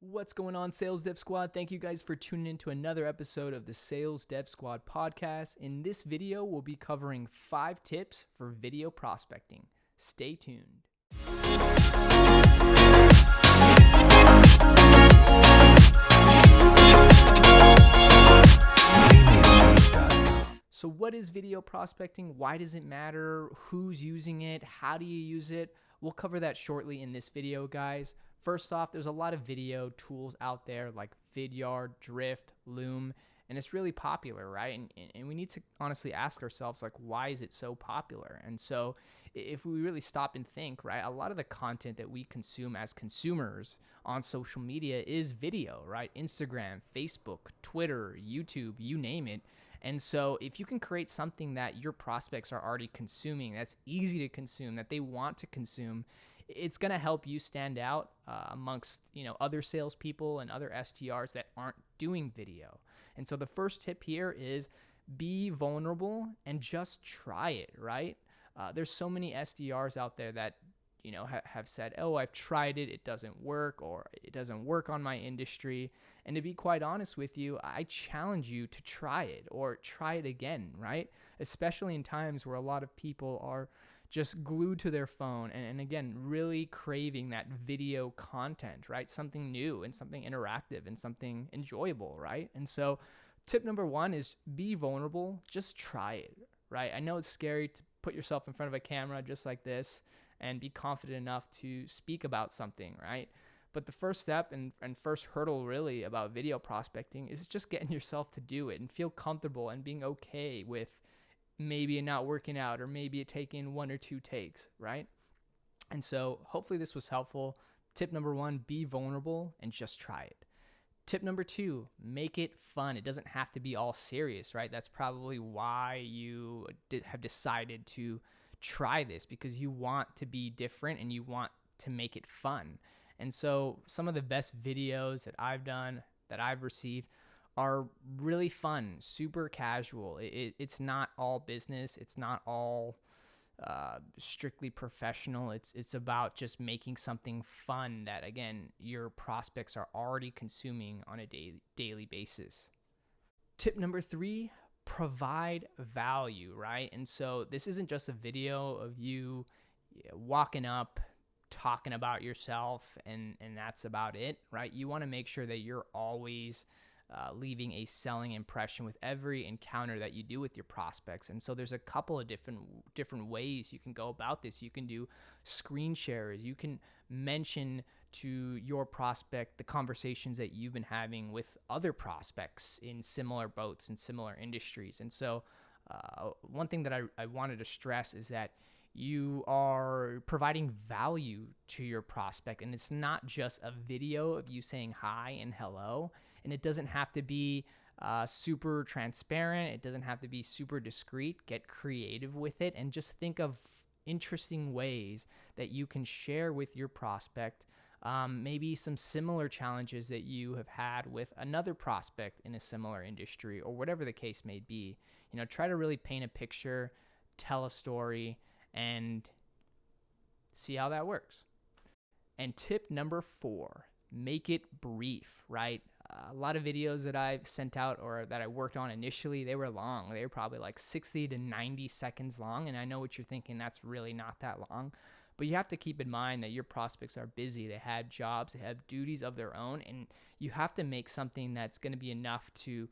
What's going on, Sales Dev Squad? Thank you guys for tuning in to another episode of the Sales Dev Squad podcast. In this video, we'll be covering 5 tips for video prospecting. Stay tuned. So what is video prospecting? Why does it matter? Who's using it? How do you use it? We'll cover that shortly in this video, guys. First off, there's a lot of video tools out there like Vidyard, Drift, Loom, and it's really popular, right? And we need to honestly ask ourselves, like, why is it so popular? And so if we really stop and think, right, a lot of the content that we consume as consumers on social media is video, right? Instagram, Facebook, Twitter, YouTube, you name it. And so if you can create something that your prospects are already consuming, that's easy to consume, that they want to consume, it's going to help you stand out amongst other salespeople and other SDRs that aren't doing video. And so the first tip here is be vulnerable and just try it, right? There's so many SDRs out there that have said, oh, I've tried it, it doesn't work, or it doesn't work on my industry. And to be quite honest with you, I challenge you to try it or try it again, right? Especially in times where a lot of people are just glued to their phone and again, really craving that video content, right? Something new and something interactive and something enjoyable, right? And so tip number 1 is be vulnerable, just try it, right? I know it's scary to put yourself in front of a camera just like this and be confident enough to speak about something, right? But the first step and first hurdle really about video prospecting is just getting yourself to do it and feel comfortable and being okay with maybe it not working out or maybe it taking 1 or 2 takes, right? And so hopefully this was helpful. Tip number 1, be vulnerable and just try it. Tip number 2, make it fun. It doesn't have to be all serious, right? That's probably why you have decided to try this, because you want to be different and you want to make it fun. And so some of the best videos that I've done, that I've received, are really fun, super casual. It's not all business. It's not all strictly professional. It's about just making something fun that, again, your prospects are already consuming on a daily basis. Tip number 3, provide value, right? And so this isn't just a video of you walking up, talking about yourself, and that's about it, right? You want to make sure that you're always leaving a selling impression with every encounter that you do with your prospects. And so there's a couple of different ways you can go about this. You can do screen shares. You can mention to your prospect the conversations that you've been having with other prospects in similar boats and similar industries. And so one thing that I wanted to stress is that you are providing value to your prospect, and it's not just a video of you saying hi and hello, and it doesn't have to be super transparent. It doesn't have to be super discreet. Get creative with it and just think of interesting ways that you can share with your prospect maybe some similar challenges that you have had with another prospect in a similar industry, or whatever the case may be. Try to really paint a picture, tell a story, and see how that works. And tip number 4, make it brief, right? A lot of videos that I've sent out or that I worked on initially, they were long. They were probably like 60 to 90 seconds long. And I know what you're thinking, that's really not that long. But you have to keep in mind that your prospects are busy. They have jobs, they have duties of their own, and you have to make something that's going to be enough to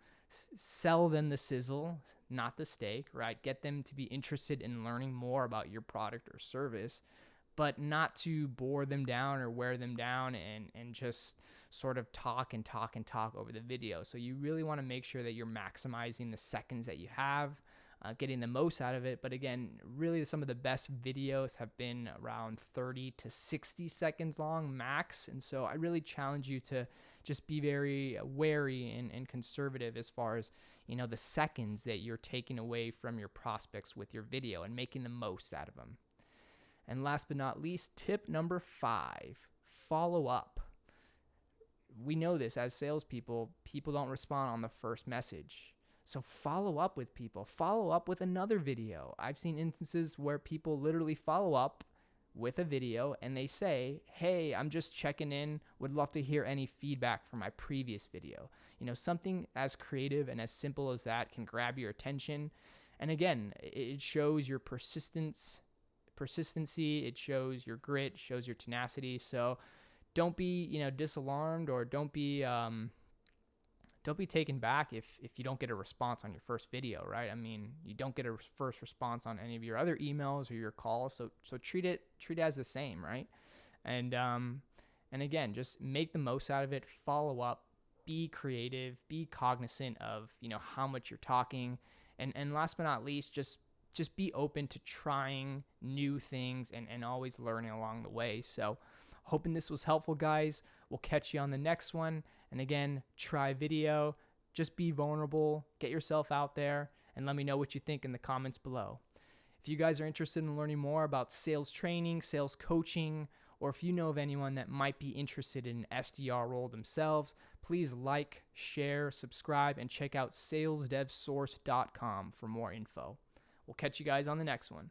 sell them the sizzle, not the steak, right? Get them to be interested in learning more about your product or service, but not to bore them down or wear them down and just sort of talk over the video. So you really want to make sure that you're maximizing the seconds that you have, getting the most out of it. But again, really some of the best videos have been around 30 to 60 seconds long max. And so I really challenge you to just be very wary and conservative as far as, the seconds that you're taking away from your prospects with your video and making the most out of them. And last but not least, tip number 5, follow up. We know this as salespeople, people don't respond on the first message. So follow up with people. Follow up with another video. I've seen instances where people literally follow up with a video and they say, hey, I'm just checking in, would love to hear any feedback from my previous video. Something as creative and as simple as that can grab your attention. And again, it shows your consistency, it shows your grit, it shows your tenacity. So don't be, disalarmed, or don't be taken back if you don't get a response on your first video, right? I mean, you don't get a first response on any of your other emails or your calls, so treat it as the same, right? And again, just make the most out of it. Follow up, be creative, be cognizant of how much you're talking, and last but not least, just be open to trying new things and always learning along the way. So hoping this was helpful, guys. We'll catch you on the next one. And again, try video, just be vulnerable, get yourself out there, and let me know what you think in the comments below. If you guys are interested in learning more about sales training, sales coaching, or if you know of anyone that might be interested in an SDR role themselves, please like, share, subscribe, and check out salesdevsource.com for more info. We'll catch you guys on the next one.